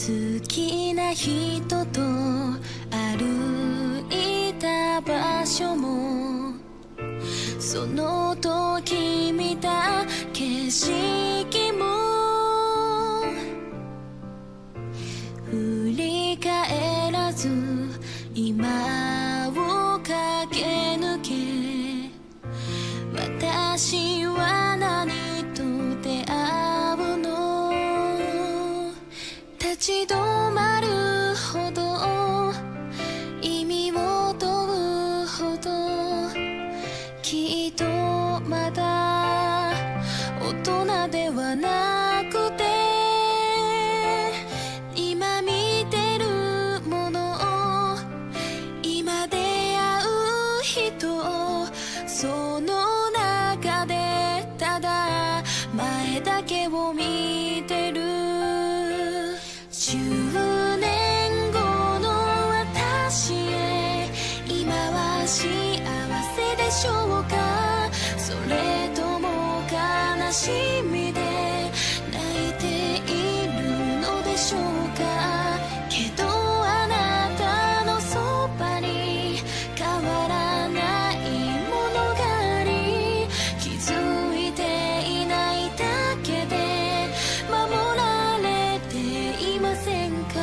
好きな人と歩いた場所もその時見た景色も振り返らず今を駆け抜け私は何と出会うの立ち止まるほど意味を問うほどきっとまだ大人ではなくて今見てるもの今出会う人その中でただ前だけを見てる10年後の私へ今は幸せでしょうかそれとも悲しみで泣いているのでしょうかけどあなたのそばに変わらないものがあり気づいていないだけで守られていませんか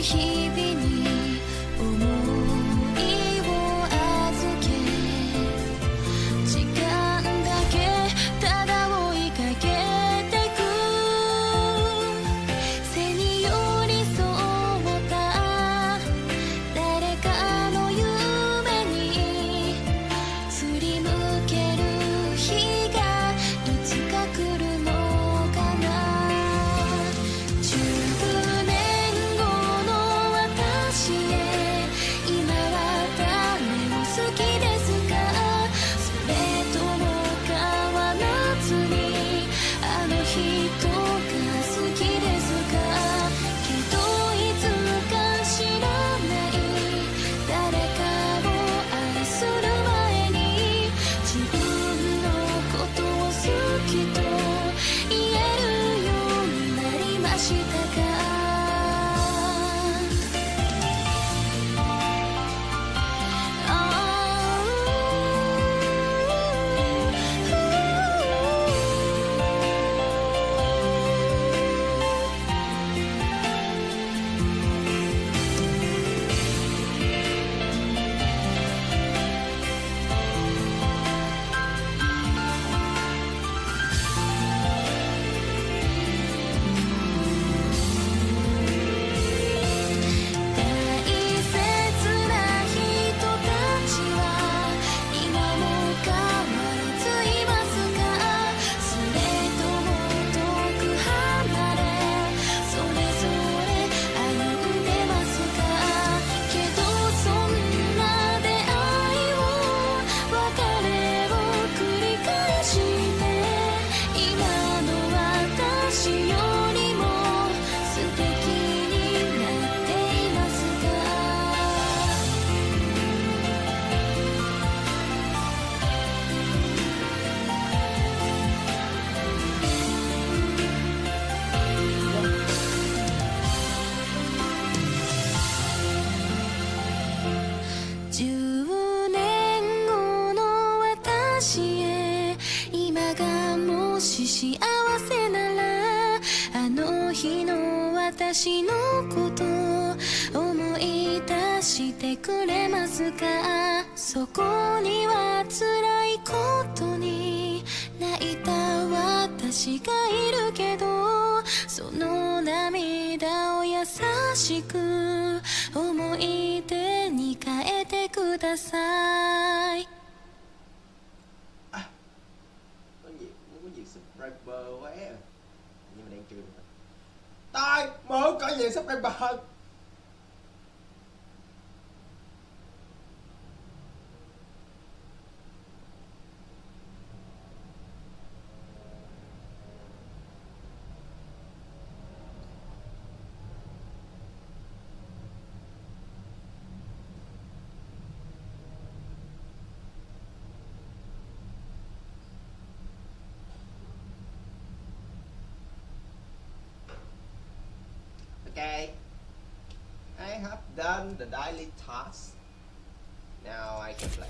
日々に思いを預け時間だけただ追いかけてく背に寄り添った誰かの夢に振り向ける日がいつか来るのかな10年今は誰を好きですかそれとも変わらずにあの人が好きですかけどいつか知らない誰かを愛する前に自分のことを好きと言えるようになりましたか10年後の私へ今がもし幸せならあの日の私のこと思い出してくれますかそこには辛いことに泣いた私がいるけどその涙を優しく思い出に変えてください。vậy sắp em bật. Okay, I have done the daily task. Now I can play.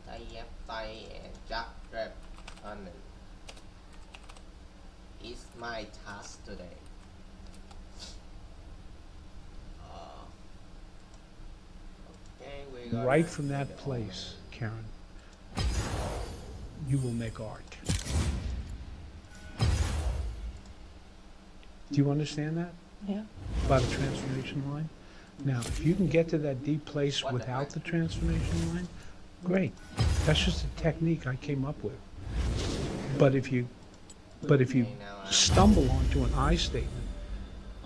Tay ghép tay and jack grab on it. It's my task today. Okay, we got Right from that place, Karen, you will make art. Do you understand that? Yeah. About a transformation line? Now, if you can get to that deep place without the transformation line, great. That's just a technique I came up with. But if you stumble onto an I statement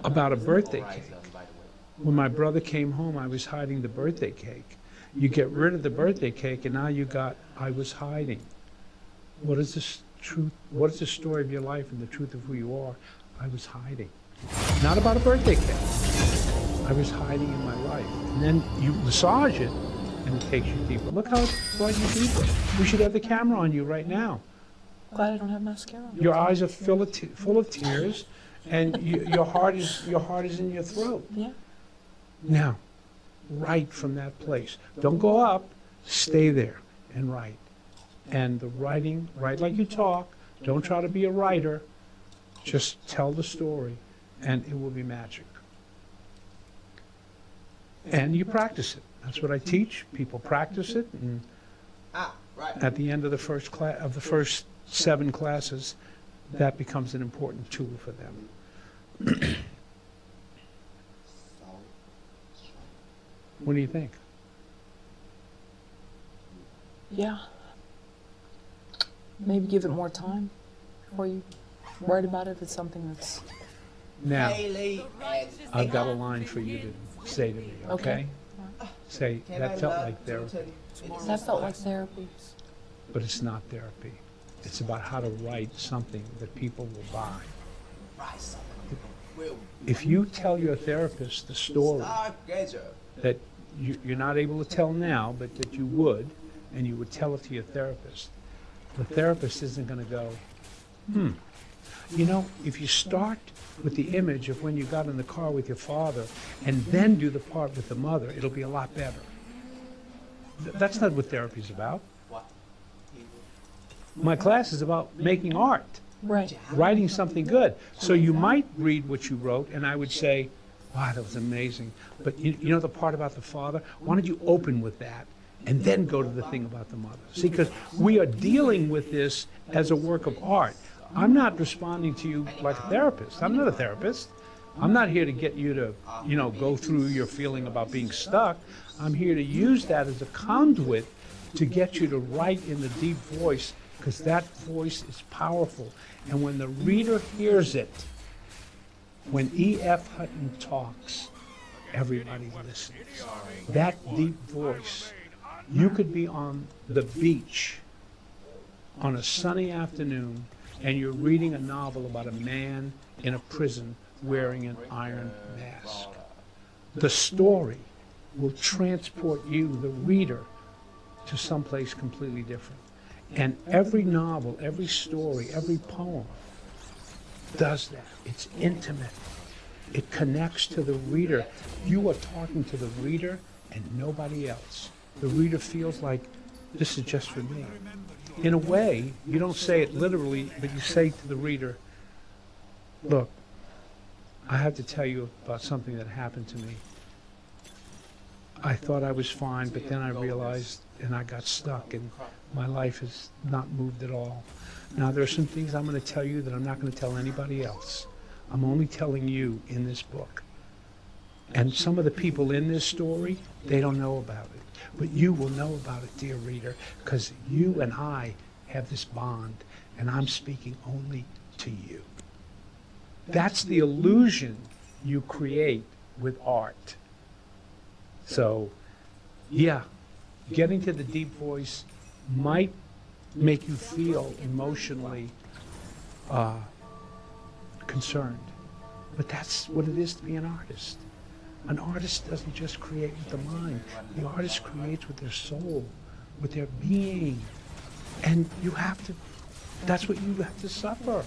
about a birthday cake, when my brother came home, I was hiding the birthday cake. You get rid of the birthday cake, and now you got, I was hiding. What is this truth? What is the story of your life and the truth of who you are? I was hiding. Not about a birthday cake. I was hiding in my life. And then you massage it, and it takes you deeper. Look how it brought you deeper. We should have the camera on you right now. Glad I don't have mascara. Your eyes are full of tears, and your heart is in your throat. Yeah. Now, write from that place. Don't go up. Stay there and write. And the writing, write like you talk. Don't try to be a writer. Just tell the story, and it will be magic. And you practice it. That's what I teach. People practice it, and right. at the end of the first class, of the first 7 classes, that becomes an important tool for them. What do you think? Yeah. Maybe give it more time before you write about it if it's something that's... Now, Daily and I've got a line for you to say to me, okay? Say, Can I that felt love like therapy, Newton? That felt like therapy. but it's not therapy. It's about how to write something that people will buy. Right, so we'll If you tell your therapist the story start together. that you're not able to tell now, but that you would, and you would tell it to your therapist, the therapist isn't going to go, You know, if you start with the image of when you got in the car with your father and then do the part with the mother, it'll be a lot better. That's not what therapy's about. What? My class is about making art, Right. writing something good. So you might read what you wrote, and I would say, wow, that was amazing. But you know the part about the father? Why don't you open with that and then go to the thing about the mother? See, because we are dealing with this as a work of art. I'm not responding to you like a therapist. I'm not a therapist. I'm not here to get you to, go through your feeling about being stuck. I'm here to use that as a conduit to get you to write in the deep voice, because that voice is powerful. And when the reader hears it, when E.F. Hutton talks, everybody listens. That deep voice, you could be on the beach on a sunny afternoon, and you're reading a novel about a man in a prison wearing an iron mask. The story will transport you, the reader, to someplace completely different. And every novel, every story, every poem does that. It's intimate. It connects to the reader. You are talking to the reader and nobody else. The reader feels like this is just for me. In a way, you don't say it literally, but you say to the reader, look, I have to tell you about something that happened to me. I thought I was fine, but then I realized, and I got stuck, and my life has not moved at all. Now, there are some things I'm going to tell you that I'm not going to tell anybody else. I'm only telling you in this book. And some of the people in this story, they don't know about it. But you will know about it, dear reader, because you and I have this bond, and I'm speaking only to you. That's the illusion you create with art. So, yeah, getting to the deep voice might make you feel emotionally concerned. But that's what it is to be an artist. An artist doesn't just create with the mind. The artist creates with their soul, with their being. And you have to, that's what you have to suffer.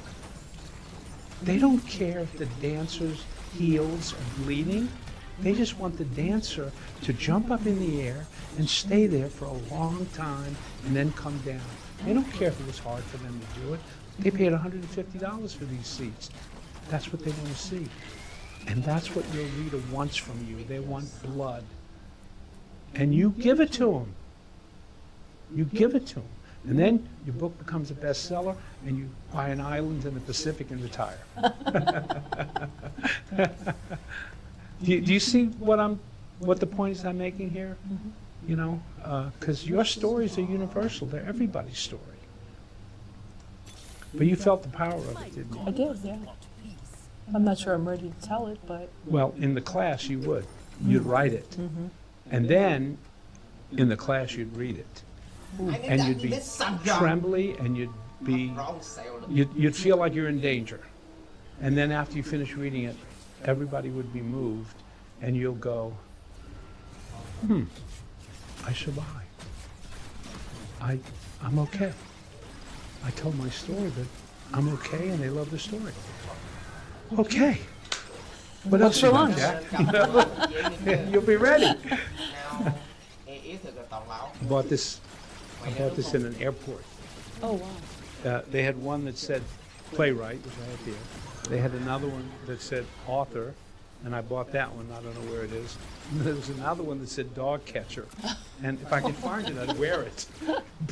They don't care if the dancer's heels are bleeding. They just want the dancer to jump up in the air and stay there for a long time and then come down. They don't care if it was hard for them to do it. They paid $150 for these seats. That's what they want to see. And that's what your reader wants from you. They want blood. And you give it to them. You give it to them. And then your book becomes a bestseller and you buy an island in the Pacific and retire. Do you see what the point is I'm making here? Mm-hmm. You know, because your stories are universal. They're everybody's story. But you felt the power of it, didn't you? I did, yeah. I'm not sure I'm ready to tell it, but Well, in the class you would. You'd write it. And then in the class you'd read it. And you'd be trembly and you'd feel like you're in danger. And then after you finish reading it, everybody would be moved and you'll go, I survived. I'm okay. I told my story, but I'm okay and they love the story. Okay. What else for you got, lunch? Jack? You'll be ready. I bought this in an airport. oh wow. They had one that said playwright, which I have here. They had another one that said author, and I bought that one. I don't know where it is. And there was another one that said dog catcher. And if I could find it, I'd wear it.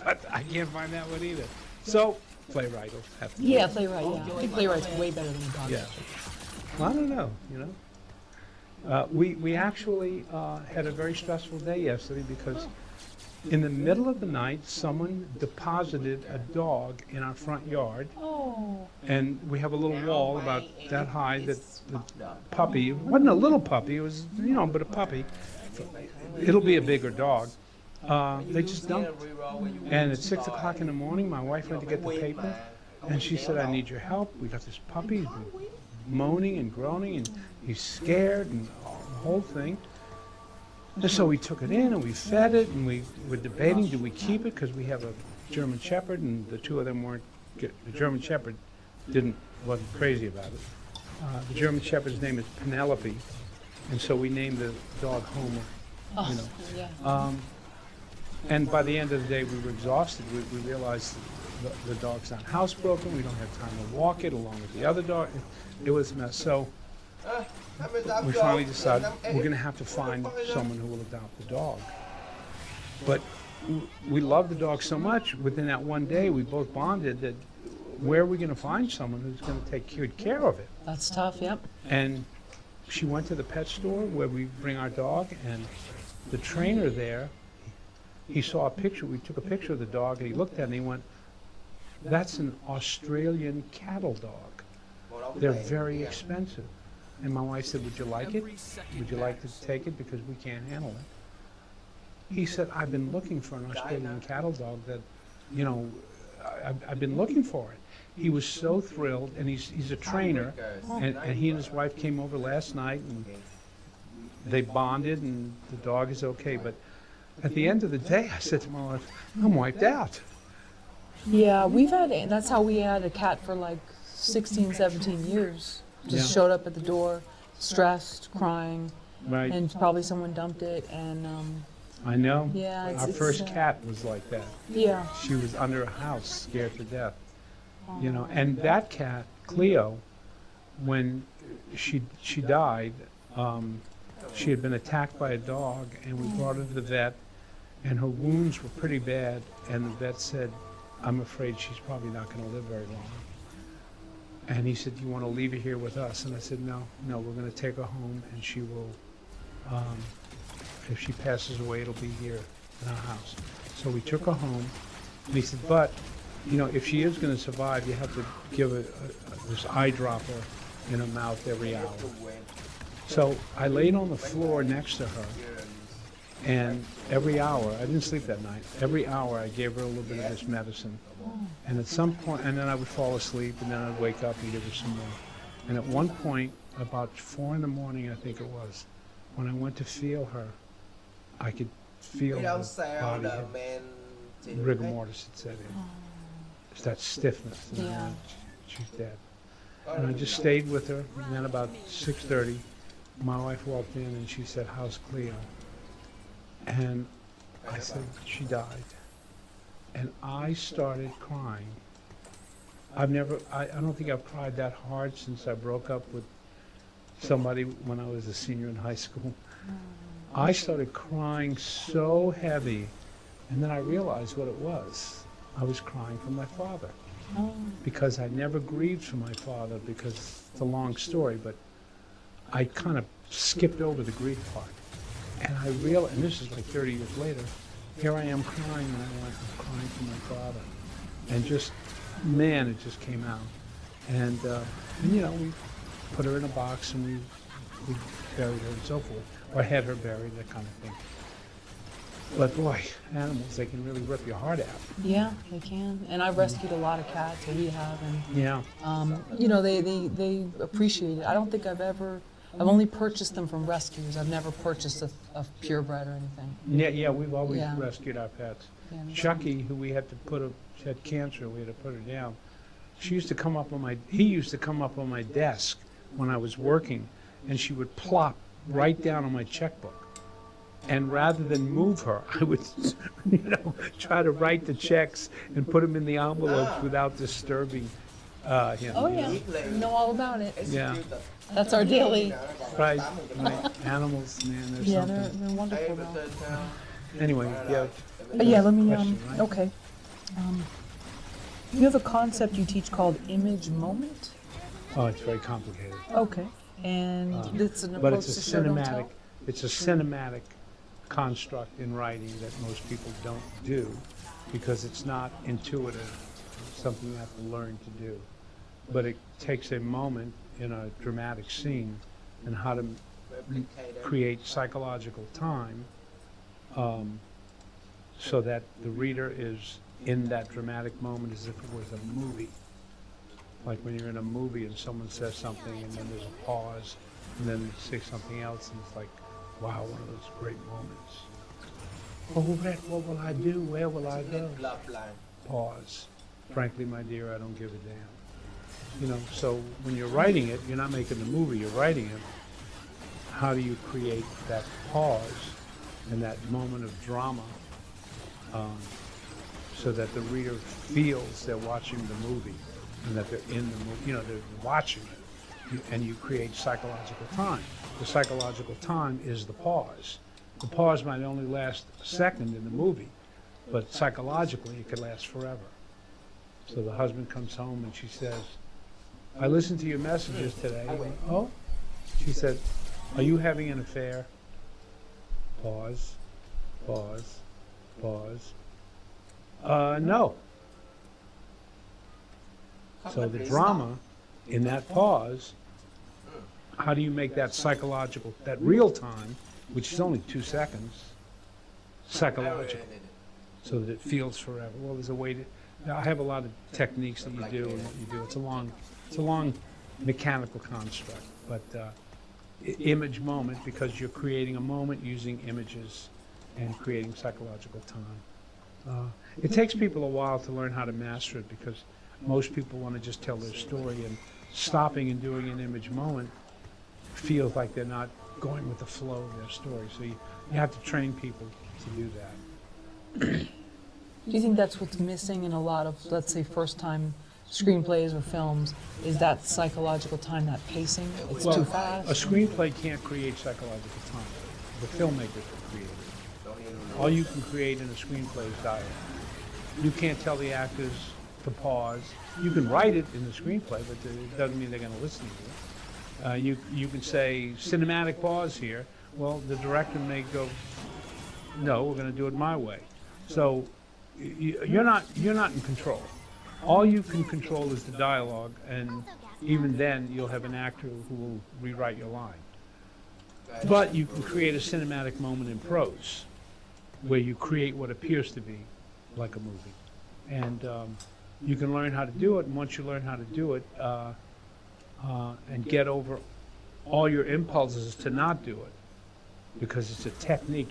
But I can't find that one either. So, playwright will have to. Yeah, playwright, yeah. I think playwright's way better than a dog. Yeah. Well, I don't know, you know. We actually had a very stressful day yesterday because in the middle of the night, someone deposited a dog in our front yard. Oh. And we have a little wall about that high that the puppy, it wasn't a little puppy, it was, you know, but a puppy. It'll be a bigger dog. They just dumped. And at 6 o'clock in the morning, my wife went to get the paper, and she said, I need your help. We got this puppy, he's been moaning and groaning, and he's scared, and the whole thing. And so we took it in, and we fed it, and we were debating, do we keep it? Because we have a German Shepherd, and the two of them weren't, the German Shepherd wasn't crazy about it. The German Shepherd's name is Penelope, and so we named the dog Homer, you know. Yeah. And by the end of the day, we were exhausted. We realized the dog's not housebroken. We don't have time to walk it along with the other dog. It was a mess. So we finally decided we're going to have to find someone who will adopt the dog. But we love the dog so much. Within that one day, we both bonded that where are we going to find someone who's going to take good care of it? That's tough, yep. And she went to the pet store where we bring our dog, and the trainer there, he saw a picture. We took a picture of the dog, and he looked at it, and he went, that's an Australian cattle dog. They're very expensive. And my wife said, would you like it? Would you like to take it? Because we can't handle it. He said, I've been looking for an Australian cattle dog that, you know, I've been looking for it. He was so thrilled, and he's a trainer, and he and his wife came over last night, and they bonded, and the dog is okay. But at the end of the day, I said to my wife, I'm wiped out. Yeah, that's how we had a cat for like 16, 17 years. Just Yeah. showed up at the door, stressed, crying, Right. and probably someone dumped it, and I know. yeah, Our first cat was like that. yeah. She was under a house, scared to death. You know, and that cat, Cleo, when she died, she had been attacked by a dog, and we brought her to the vet, and her wounds were pretty bad, and the vet said, I'm afraid she's probably not going to live very long. And he said, do you want to leave her here with us? And I said, no, we're going to take her home, and she will, if she passes away, it'll be here in our house. So we took her home, and he said, but, you know, if she is going to survive, you have to give her this eye dropper in her mouth every hour. So I laid on the floor next to her, and every hour, I didn't sleep that night, every hour I gave her a little bit of this medicine. And at some point, and then I would fall asleep, and then I'd wake up and give her some more. And at one point, about 4 in the morning, I think it was, when I went to feel her, I could feel We her don't sell body the had main rigor mortis had set in. It's that stiffness. And I Yeah. went, she's dead. And I just stayed with her, and then about 6:30, my wife walked in and she said, "How's Cleo?" And I said, "She died." And I started crying. I don't think I've cried that hard since I broke up with somebody when I was a senior in high school. I started crying so heavy, and then I realized what it was. I was crying for my father. Because I never grieved for my father, because it's a long story, but I kind of skipped over the grief part. And I realized, and this is like 30 years later, here I am crying, and I'm crying for my father. And just, man, it just came out. And you know, we put her in a box, and we buried her and so forth, or had her buried, that kind of thing. But boy, animals, they can really rip your heart out. Yeah, they can. And I've rescued a lot of cats, or we have, and Yeah. you know, they appreciate it. I don't think I've only purchased them from rescues. I've never purchased a purebred or anything. Yeah, we've always Yeah. rescued our pets. Yeah, that's Chucky, who we had to she had cancer, we had to put her down. He used to come up on my desk when I was working, and she would plop right down on my checkbook. And rather than move her, I would, try to write the checks and put them in the envelopes without disturbing him. Oh yeah, you know all about it. Yeah. That's our daily. Right. Animals, man, there's Yeah, something. they're wonderful. Though. Anyway, yeah. Yeah, let me. Question, right? Okay. You have a concept you teach called image moment. Oh, it's very complicated. Okay. And it's an But approach it's to a show don't cinematic, tell. it's a cinematic construct in writing that most people don't do because it's not intuitive. It's something you have to learn to do. But it takes a moment in a dramatic scene and how to create psychological time so that the reader is in that dramatic moment as if it was a movie. Like when you're in a movie and someone says something and then there's a pause and then they say something else and it's like, wow, one of those great moments. Oh, what will I do? Where will I go? Pause. Frankly, my dear, I don't give a damn. So when you're writing it, you're not making the movie, you're writing it. How do you create that pause and that moment of drama so that the reader feels they're watching the movie and that they're in the movie, they're watching it, and you create psychological time. The psychological time is the pause. The pause might only last a second in the movie, but psychologically it could last forever. So the husband comes home and she says, I listened to your messages today. Oh? She said, are you having an affair? Pause, pause, pause. No. So the drama in that pause, how do you make that psychological, that real time, which is only 2 seconds, psychological, so that it feels forever? Well, there's a way to, I have a lot of techniques that you do and what you do. It's a long mechanical construct, but image moment, because you're creating a moment using images and creating psychological time. It takes people a while to learn how to master it because most people want to just tell their story, and stopping and doing an image moment feels like they're not going with the flow of their story. So you have to train people to do that. Do you think that's what's missing in a lot of, let's say, first-time screenplays or films, is that psychological time, that pacing? It's too fast? A screenplay can't create psychological time. The filmmaker can create it. All you can create in a screenplay is dialogue. You can't tell the actors to pause. You can write it in the screenplay, but it doesn't mean they're going to listen to it. You can say cinematic pause here. Well, the director may go, no, we're going to do it my way. So you're not in control. All you can control is the dialogue, and even then, you'll have an actor who will rewrite your line. But you can create a cinematic moment in prose, where you create what appears to be like a movie. And you can learn how to do it, and once you learn how to do it, and get over all your impulses to not do it, because it's a technique,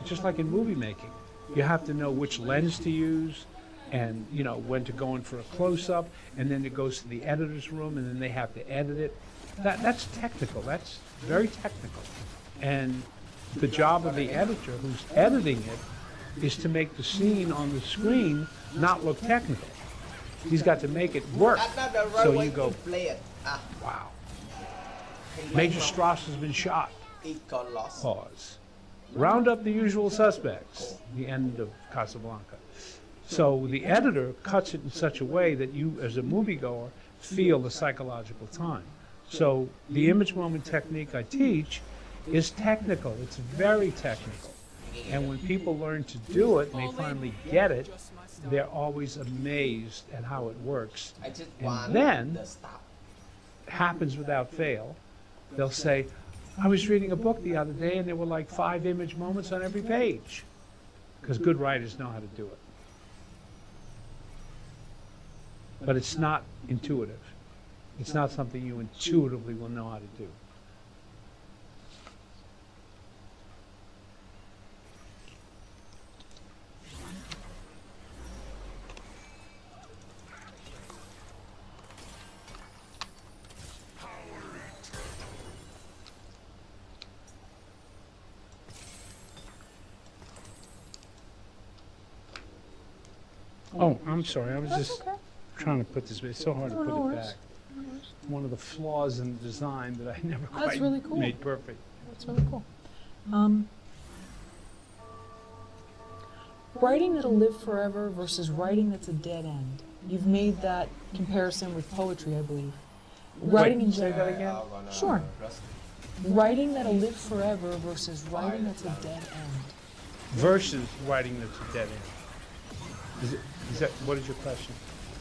just like in movie making. You have to know which lens to use, and when to go in for a close-up, and then it goes to the editor's room, and then they have to edit it. That's technical. That's very technical. And the job of the editor who's editing it is to make the scene on the screen not look technical. He's got to make it work. That's not the right So way you go, to play it. wow. Major Strauss has been shot. It got lost. Pause. Round up the usual suspects. The end of Casablanca. So the editor cuts it in such a way that you, as a moviegoer, feel the psychological time. So the image moment technique I teach is technical. It's very technical. And when people learn to do it and they finally get it, they're always amazed at how it works. I just And want then- the stuff. Happens without fail. They'll say, I was reading a book the other day and there were like 5 image moments on every page. Because good writers know how to do it. But it's not intuitive. It's not something you intuitively will know how to do. Oh, I'm sorry. I was That's just okay. trying to put this, it's so hard to No, no put it worries. back. One of the flaws in the design that I never That's quite really cool. made perfect. That's really cool. Writing that'll live forever versus writing that's a dead end. You've made that comparison with poetry, I believe. Writing in say general. that again? Sure. Writing that'll live forever versus writing that's a dead end. Versus writing that's a dead end. Is that, what is your question?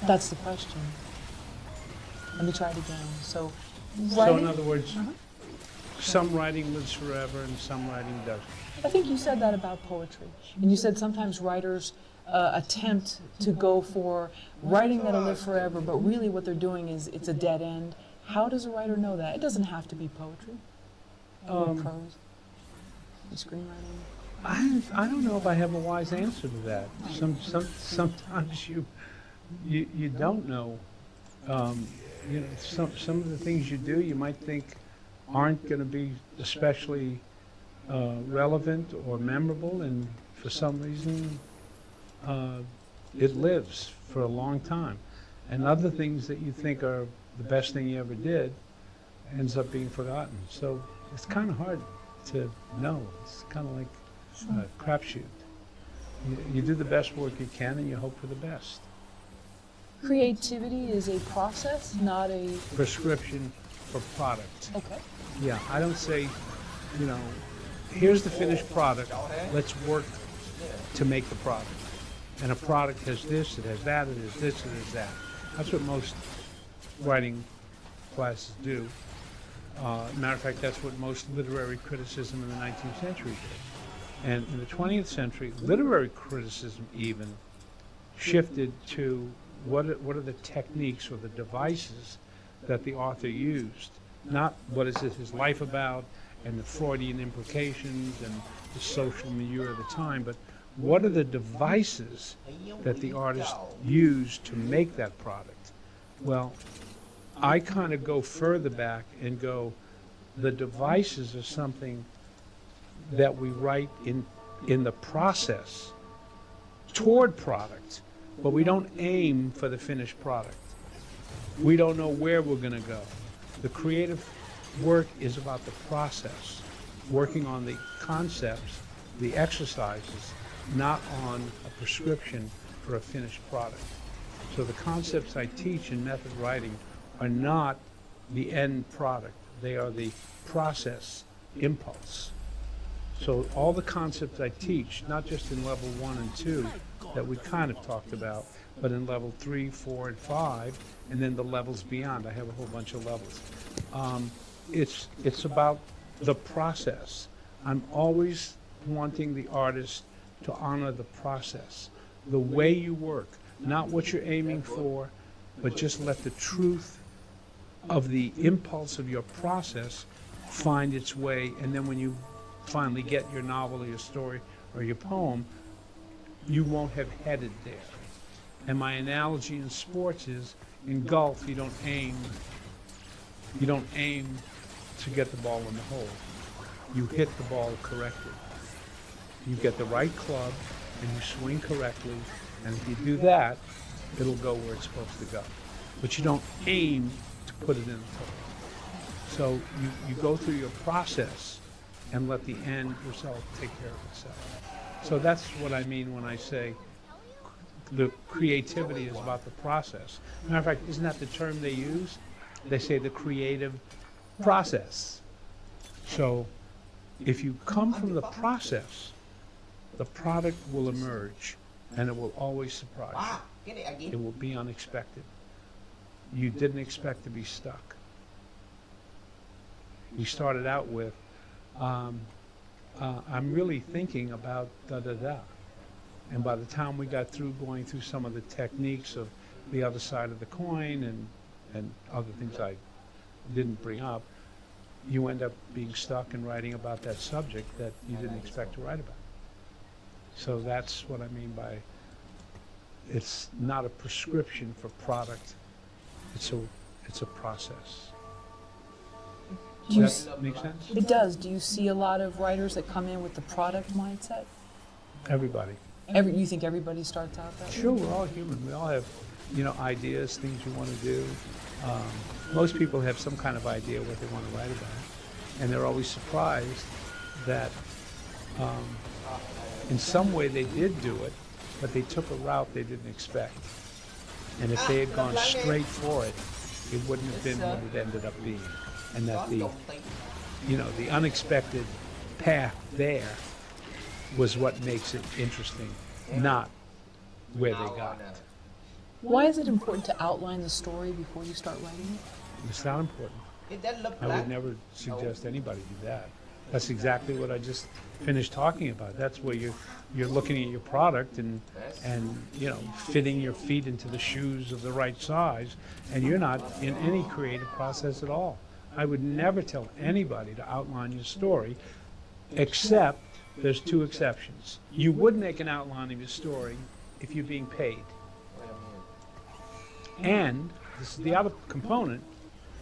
That's the question. Let me try it again. So, So writing, in other words, some writing lives forever and some writing doesn't. I think you said that about poetry. And you said sometimes writers attempt to go for writing that'll live forever, but really what they're doing is it's a dead end. How does a writer know that? It doesn't have to be poetry. Or prose. Or screenwriting. I don't know if I have a wise answer to that. Sometimes you don't know. Some of the things you do you might think aren't going to be especially relevant or memorable, and for some reason it lives for a long time. And other things that you think are the best thing you ever did ends up being forgotten. So it's kind of hard to know. It's kind of like a crapshoot. You do the best work you can and you hope for the best. Creativity is a process, not a... Prescription for product. Okay. Yeah, I don't say, here's the finished product, let's work to make the product. And a product has this, it has that, it has this, it has that. That's what most writing classes do. Matter of fact, that's what most literary criticism in the 19th century did. And in the 20th century, literary criticism even shifted to what are the techniques or the devices that the author used. Not what is his life about and the Freudian implications and the social milieu of the time, but what are the devices that the artist used to make that product? Well, I kind of go further back and go, the devices are something that we write in the process toward product, but we don't aim for the finished product. We don't know where we're going to go. The creative work is about the process, working on the concepts, the exercises, not on a prescription for a finished product. So the concepts I teach in method writing are not the end product. They are the process impulse. So all the concepts I teach, not just in level 1 and 2 that we kind of talked about, but in level 3, 4, and 5, and then the levels beyond. I have a whole bunch of levels. It's about the process. I'm always wanting the artist to honor the process, the way you work, not what you're aiming for, but just let the truth of the impulse of your process find its way, and then when you finally get your novel or your story or your poem, you won't have headed there. And my analogy in sports is, in golf, you don't aim to get the ball in the hole. You hit the ball correctly. You get the right club and you swing correctly, and if you do that, it'll go where it's supposed to go. But you don't aim to put it in the hole. So you go through your process and let the end result take care of itself. So that's what I mean when I say the creativity is about the process. Matter of fact, isn't that the term they use? They say the creative process. So if you come from the process, the product will emerge, and it will always surprise you. It will be unexpected. You didn't expect to be stuck. We started out with, I'm really thinking about da-da-da. And by the time we got through going through some of the techniques of the other side of the coin and other things I didn't bring up, you end up being stuck and writing about that subject that you didn't expect to write about. So that's what I mean by, it's not a prescription for product, it's a process. Do you Does that make sense? It does. Do you see a lot of writers that come in with the product mindset? Everybody. You think everybody starts out that way? Sure, we're all human. We all have, ideas, things we want to do. Most people have some kind of idea what they want to write about, and they're always surprised that in some way they did do it, but they took a route they didn't expect. And if they had gone straight for it, it wouldn't have been what it ended up being. And that the unexpected path there was what makes it interesting, not where they got it. Why is it important to outline the story before you start writing it? It's not important. I would never suggest anybody do that. That's exactly what I just finished talking about. That's where you're looking at your product and fitting your feet into the shoes of the right size, and you're not in any creative process at all. I would never tell anybody to outline your story, except there's two exceptions. You would make an outline of your story if you're being paid. And this is the other component,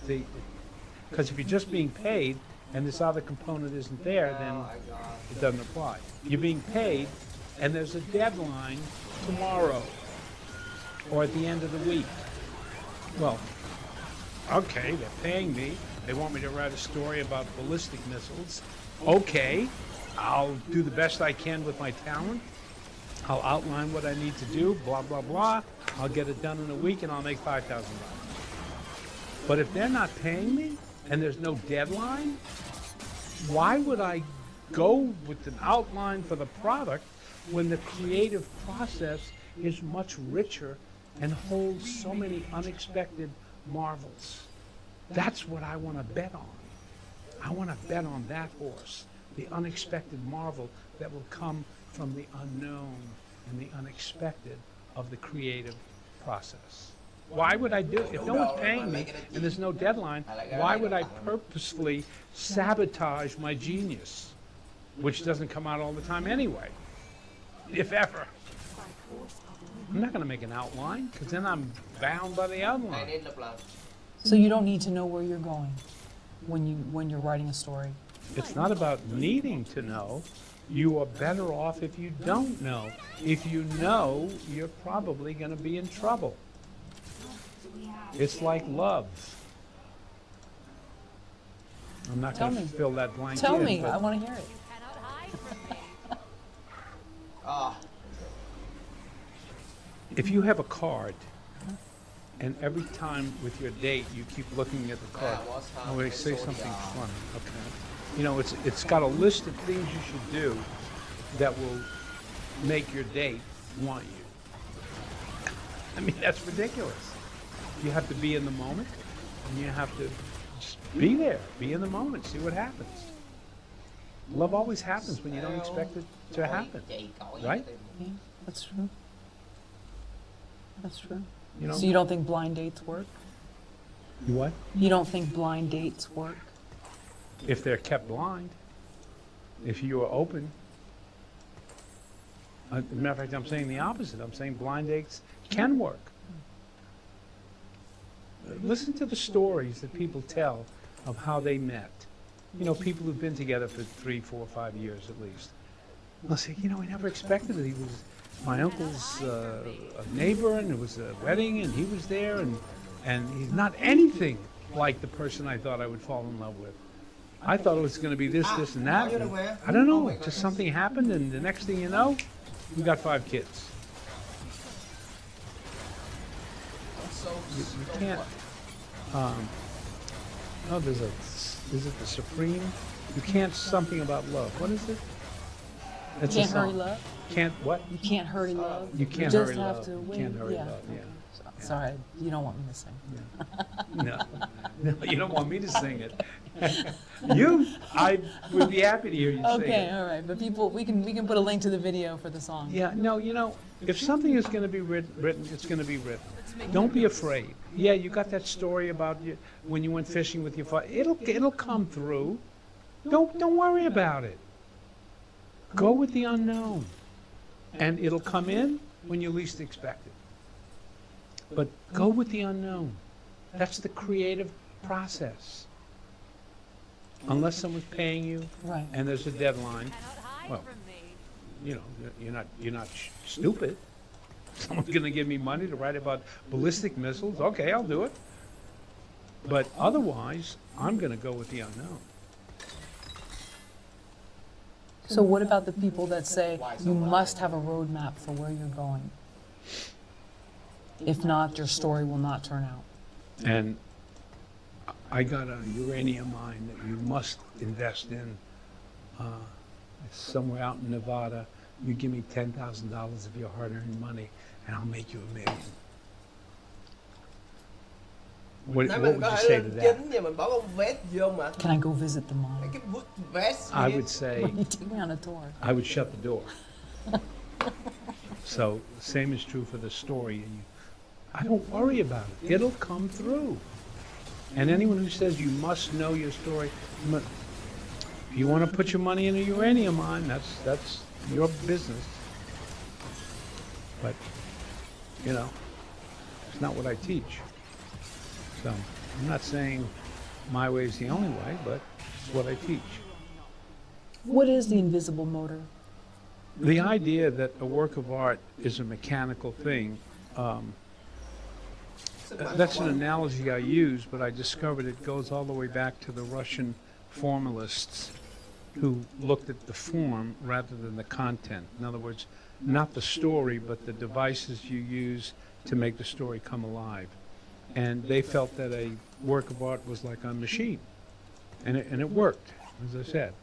because if you're just being paid and this other component isn't there, then it doesn't apply. You're being paid and there's a deadline tomorrow or at the end of the week. Well, okay, they're paying me. They want me to write a story about ballistic missiles. Okay, I'll do the best I can with my talent. I'll outline what I need to do, blah, blah, blah. I'll get it done in a week and I'll make $5,000. But if they're not paying me and there's no deadline, why would I go with an outline for the product when the creative process is much richer and holds so many unexpected marvels? That's what I want to bet on. I want to bet on that horse, the unexpected marvel that will come from the unknown and the unexpected of the creative process. Why would I do it? If no one's paying me and there's no deadline, why would I purposefully sabotage my genius, which doesn't come out all the time anyway, if ever? I'm not going to make an outline, because then I'm bound by the outline. So you don't need to know where you're going when you're writing a story. It's not about needing to know. You are better off if you don't know. If you know, you're probably going to be in trouble. It's like love. I'm not going to fill that blank Tell in, me, but I want to hear it. if you have a card, and every time with your date you keep looking at the card, I'm going to say something funny, okay? It's got a list of things you should do that will make your date want you. I mean, that's ridiculous. You have to be in the moment, and you have to just be there, be in the moment, see what happens. Love always happens when you don't expect it to happen, right? Yeah, that's true. That's true. You know, So you don't think blind dates work? you what? You don't think blind dates work? If they're kept blind, if you are open. As a matter of fact, I'm saying the opposite. I'm saying blind dates can work. Listen to the stories that people tell of how they met. You know, people who've been together for 3, 4, 5 years at least. They'll say, you know, I never expected it. He was my uncle's a neighbor, and it was a wedding, and he was there, and he's not anything like the person I thought I would fall in love with. I thought it was going to be this, and that. And I don't know. Just something happened, and the next thing you know, we got 5 kids. You can't. Oh, is it the Supreme? You can't something about love. What is it? It's Can't a song. hurry love? Can't what? You can't hurry love? You can't just hurry have love. to You wait. can't hurry Yeah. love. Yeah. Sorry, you don't want me to sing. No, no, you don't want me to sing it. I would be happy to hear you sing Okay, it. all right, but people, we can put a link to the video for the song. Yeah, no, you know, if something is going to be written, it's going to be written. Don't be afraid. Yeah, you got that story about you when you went fishing with your father. It'll come through. Don't worry about it. Go with the unknown, and it'll come in when you least expect it. But go with the unknown. That's the creative process. Unless someone's paying you Right. and there's a deadline, well, you know, you're not stupid. Someone's going to give me money to write about ballistic missiles. Okay, I'll do it. But otherwise, I'm going to go with the unknown. So what about the people that say you must have a roadmap for where you're going? If not, your story will not turn out. And I got a uranium mine that you must invest in. It's somewhere out in Nevada. You give me $10,000 of your hard-earned money, and I'll make you $1 million. What Nãy would mình you có thể say lên to that? chính thì mình bỏ con vest vô mà. Can I go visit the mine? Cái bút vest. I would say, You take me on a tour. I would shut the door. So, same is true for the story. I don't worry about it. It'll come through. And anyone who says you must know your story, if you want to put your money in a uranium mine, that's your business. But, you know, it's not what I teach. So, I'm not saying my way is the only way, but it's what I teach. What is the invisible motor? The idea that a work of art is a mechanical thing, that's an analogy I use, but I discovered it goes all the way back to the Russian formalists who looked at the form rather than the content. In other words, not the story, but the devices you use to make the story come alive. And they felt that a work of art was like a machine. And it worked, as I said.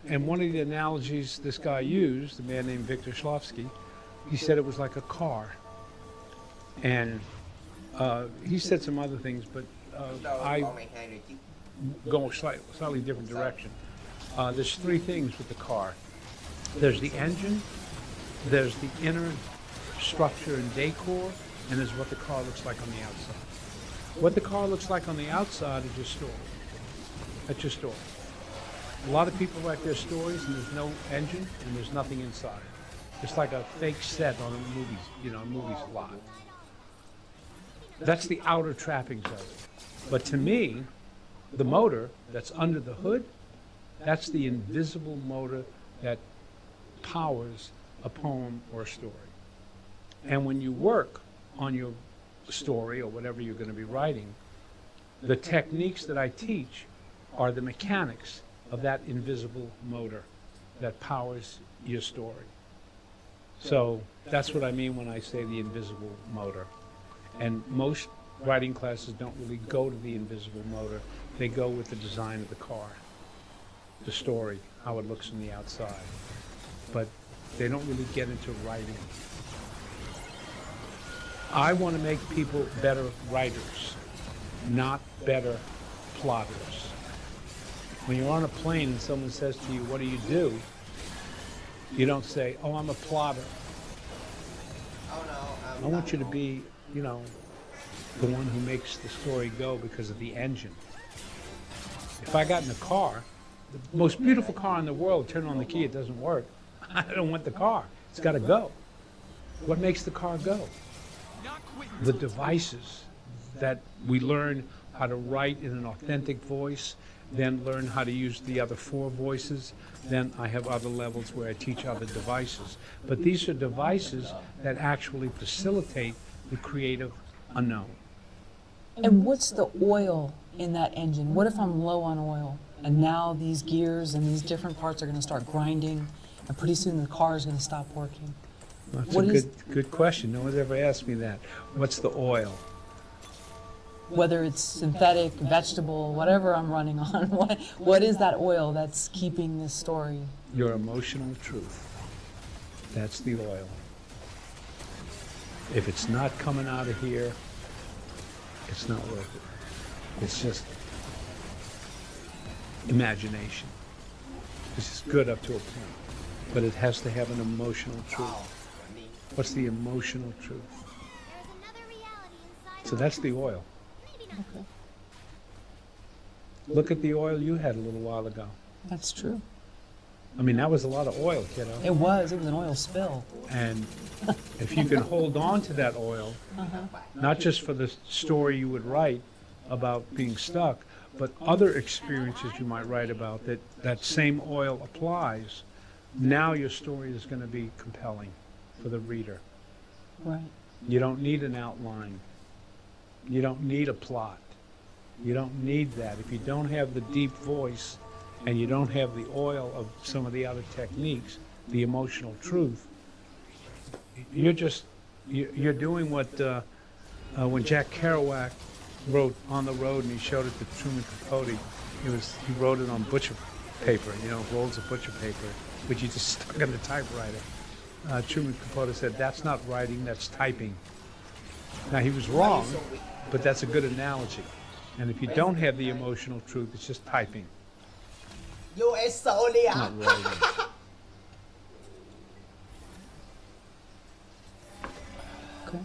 And one of the analogies this guy used, a man named Victor Shklovsky, he said it was like a car. And he said some other things, but I go slightly different direction. There's 3 things with the car. There's the engine, there's the inner structure and decor, and there's what the car looks like on the outside. What the car looks like on the outside is your story. That's your story. A lot of people write their stories and there's no engine and there's nothing inside. It's like a fake set on a movie, you know, a movie's lot. That's the outer trappings of it. But to me, the motor that's under the hood, that's the invisible motor that powers a poem or a story. And when you work on your story or whatever you're going to be writing, the techniques that I teach are the mechanics of that invisible motor that powers your story. So that's what I mean when I say the invisible motor. And most writing classes don't really go to the invisible motor. They go with the design of the car, the story, how it looks from the outside. But they don't really get into writing. I want to make people better writers, not better plotters. When you're on a plane and someone says to you, what do? You don't say, oh, I'm a plotter. Oh no. I want you to be, you know, the one who makes the story go because of the engine. If I got in a car, the most beautiful car in the world, turn on the key, it doesn't work. I don't want the car. It's got to go. What makes the car go? The devices that we learn how to write in an authentic voice, then learn how to use the other 4 voices. Then I have other levels where I teach other devices. But these are devices that actually facilitate the creative unknown. And what's the oil in that engine? What if I'm low on oil and now these gears and these different parts are going to start grinding and pretty soon the car is going to stop working? That's What a is- good question. No one's ever asked me that. What's the oil? Whether it's synthetic, vegetable, whatever I'm running on, what is that oil that's keeping this story? Your emotional truth. That's the oil. If it's not coming out of here, it's not worth it. It's just imagination. It's just good up to a point. But it has to have an emotional truth. What's the emotional truth? So that's the oil. Okay. Look at the oil you had a little while ago. That's true. I mean, that was a lot of oil, kiddo. It was an oil spill. And if you can hold on to that oil, not just for the story you would write about being stuck, but other experiences you might write about that same oil applies, now your story is going to be compelling for the reader. Right. You don't need an outline. You don't need a plot. You don't need that. If you don't have the deep voice and you don't have the oil of some of the other techniques, the emotional truth, you're doing what when Jack Kerouac wrote On the Road and he showed it to Truman Capote, he wrote it on butcher paper, rolls of butcher paper, which he just stuck in the typewriter. Truman Capote said, that's not writing, that's typing. Now he was wrong, but that's a good analogy. And if you don't have the emotional truth, it's just typing, You is solely not writing. Okay.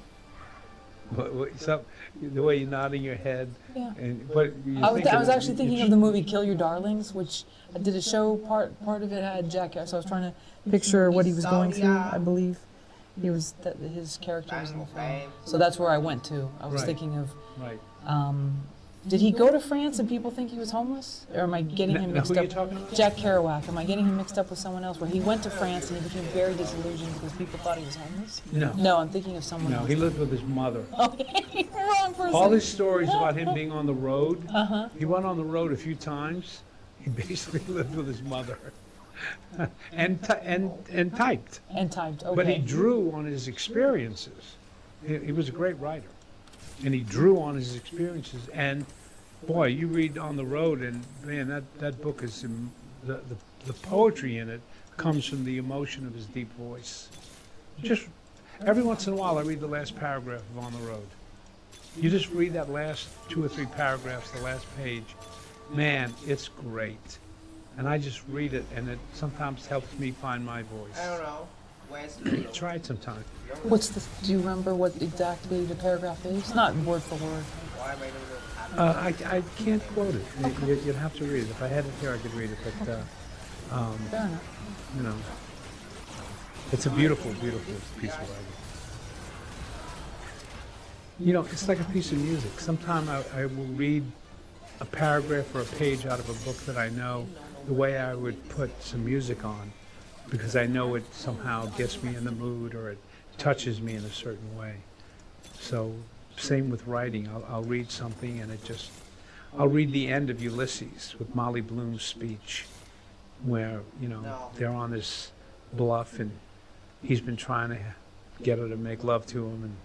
What's up? The way you're nodding your head. Yeah. And what you I was think of- actually thinking of the movie Kill Your Darlings, which did a show, part of it had Jack, so I was trying to picture what he was going through, I believe. His character was in the film. So that's where I went to. I was Right. thinking of, Right. did he go to France and people think he was homeless? Or am I getting him Now, mixed who are up? you talking about? Jack Kerouac. Am I getting him mixed up with someone else where he went to France and he became very disillusioned because people thought he was homeless? No. No, I'm thinking of someone No, else. he lived with his mother. Okay, wrong person. All his stories about him being on the road, he went on the road a few times. He basically lived with his mother and typed. And typed, okay. But he drew on his experiences. He was a great writer. And he drew on his experiences. And boy, you read On the Road, and man, that book is, the poetry in it comes from the emotion of his deep voice. Just every once in a while, I read the last paragraph of On the Road. You just read that last 2 or 3 paragraphs, the last page. Man, it's great. And I just read it, and it sometimes helps me find my I voice. don't know. Where's Lulu? Try it sometime. Do you remember what exactly the paragraph is? Not word for word. Why am I Lulu? I can't quote it. You'd have to read it. If I had it here, I could read it. But, Fair enough. it's a beautiful, beautiful piece of writing. It's like a piece of music. Sometime I will read a paragraph or a page out of a book that I know the way I would put some music on, because I know it somehow gets me in the mood or it touches me in a certain way. So same with writing. I'll read something and I'll read the end of Ulysses with Molly Bloom's speech where, they're on this bluff and he's been trying to get her to make love to him, and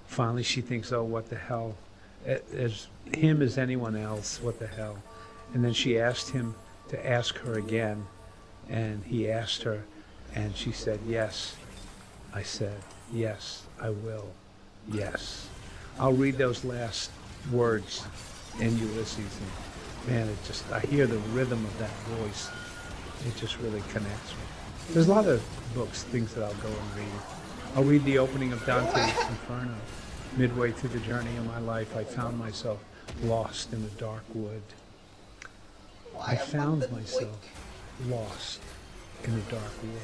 finally she thinks, oh, what the hell, as him as anyone else, what the hell. And then she asked him to ask her again, and he asked her, and she said, yes. I said, yes, I will. Yes. I'll read those last words in Ulysses, and man, I hear the rhythm of that voice. It just really connects me. There's a lot of books, things that I'll go and read. I'll read the opening of Dante's Inferno. Midway through the journey of my life, I found myself lost in a dark wood. I found myself lost in a dark wood.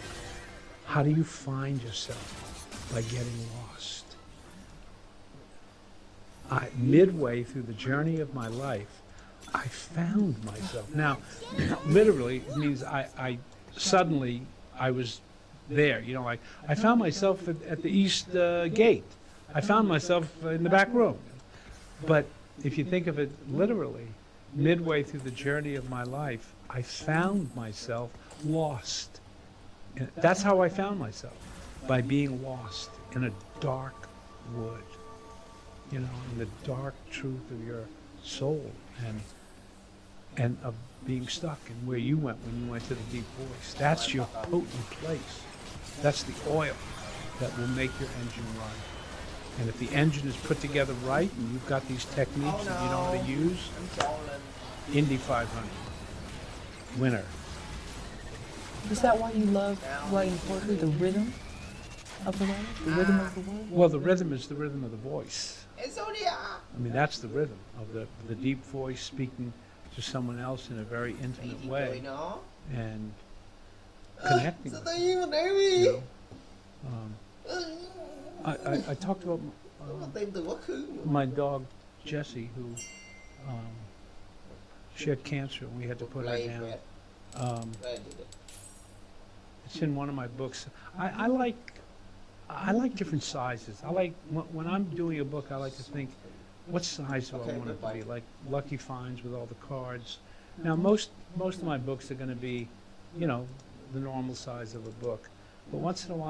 How do you find yourself? By getting lost. Midway through the journey of my life, I found myself. Now, literally, it means I suddenly, I was there. You know, like I found myself at the East Gate. I found myself in the back room. But if you think of it literally, midway through the journey of my life, I found myself lost. And that's how I found myself, by being lost in a dark wood. You know, in the dark truth of your soul, and of being stuck and where you went when you went to the deep voice. That's your potent place. That's the oil that will make your engine run. And if the engine is put together right and you've got these techniques that you know how to use, Indy 500, winner. Is that why you love writing poetry? The rhythm of the writing? The rhythm of the word? Well, the rhythm is the rhythm of the voice. It's only a... I mean, that's the rhythm of the deep voice speaking to someone else in a very intimate way and connecting with them, you know. I talked about my dog Jessie, who she had cancer. We had to put her down. It's in one of my books. I like different sizes. I like when I'm doing a book, I like to think, what size do I want it to be? Like Lucky Finds with all the cards. Now most of my books are going to be, you know, the normal size of a book. But once in a while,